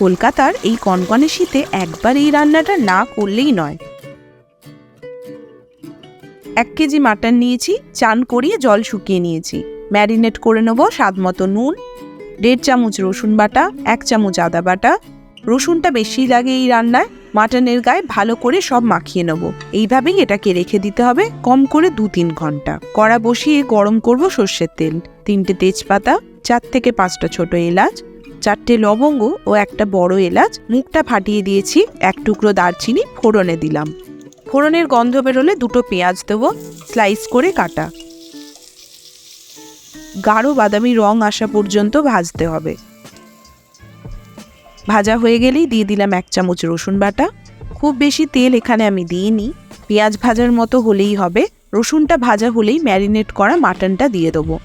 কলকাতার এই কনকনে শীতে একবার এই রান্নাটা না করলেই নয়। 1 কেজি মাটন নিয়েছি, চান করিয়ে জল শুকিয়ে নিয়েছি। ম্যারিনেট করে নেব স্বাদ মতো নুন, 1.5 চামচ রসুন বাটা, 1 চামচ আদা বাটা। রসুনটা বেশি লাগে এই রান্নায়। মাটনের গায়ে ভালো করে সব মাখিয়ে নেব। এইভাবেই এটাকে রেখে দিতে হবে কম করে 2-3 ঘন্টা। কড়া বসিয়ে গরম করব সর্ষের তেল, 3টে তেজপাতা, 4 থেকে 5টা ছোট এলাচ, 4টে লবঙ্গ ও একটা বড় এলাচ মুখটা ফাটিয়ে দিয়েছি। 1 টুকরো দারচিনি ফোড়নে দিলাম। ফোড়নের গন্ধ বেরোলে 2টো পেঁয়াজ দেবো, স্লাইস করে কাটা। গাঢ় বাদামি রং আসা পর্যন্ত ভাজতে হবে। ভাজা হয়ে গেলেই দিয়ে দিলাম 1 চামচ রসুন বাটা। খুব বেশি তেল এখানে আমি দিইনি, পেঁয়াজ ভাজার মতো হলেই হবে। রসুনটা ভাজা হলেই ম্যারিনেট করা মাটনটা দিয়ে দেবো।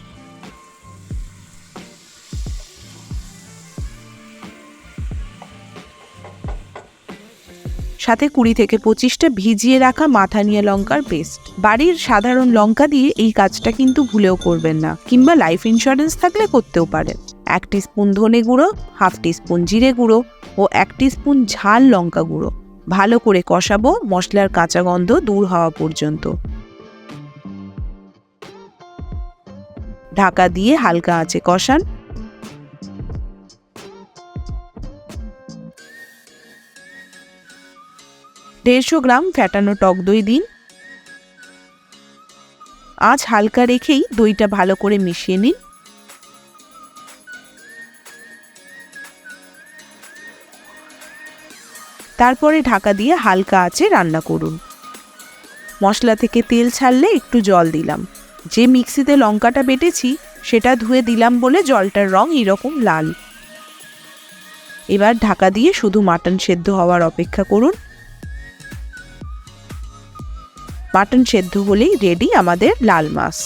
সাথে 20 থেকে 25টা ভিজিয়ে রাখা মাথানিয়া লঙ্কার পেস্ট। বাড়ির সাধারণ লঙ্কা দিয়ে এই কাজটা কিন্তু ভুলেও করবেন না, কিংবা লাইফ ইন্স্যুরেন্স থাকলে করতেও পারেন। 1 টিস্পুন ধনে গুঁড়ো, 1/2 টিস্পুন জিরে গুঁড়ো ও 1 টিস্পুন ঝাল লঙ্কা গুঁড়ো। ভালো করে কষাবো মশলার কাঁচা গন্ধ দূর হওয়া পর্যন্ত। ঢাকা দিয়ে হালকা আঁচে কষান। দেড়শো গ্রাম ফ্যাটানো টক দই দিন। আঁচ হালকা রেখেই দইটা ভালো করে মিশিয়ে নিন। তারপরে ঢাকা দিয়ে হালকা আঁচে রান্না করুন। মশলা থেকে তেল ছাড়লে একটু জল দিলাম। যে মিক্সিতে লঙ্কাটা বেটেছি সেটা ধুয়ে দিলাম বলে জলটার রং এরকম লাল। এবার ঢাকা দিয়ে শুধু মাটন সেদ্ধ হওয়ার অপেক্ষা করুন। মাটন সেদ্ধ হলেই রেডি আমাদের লাল মাছ।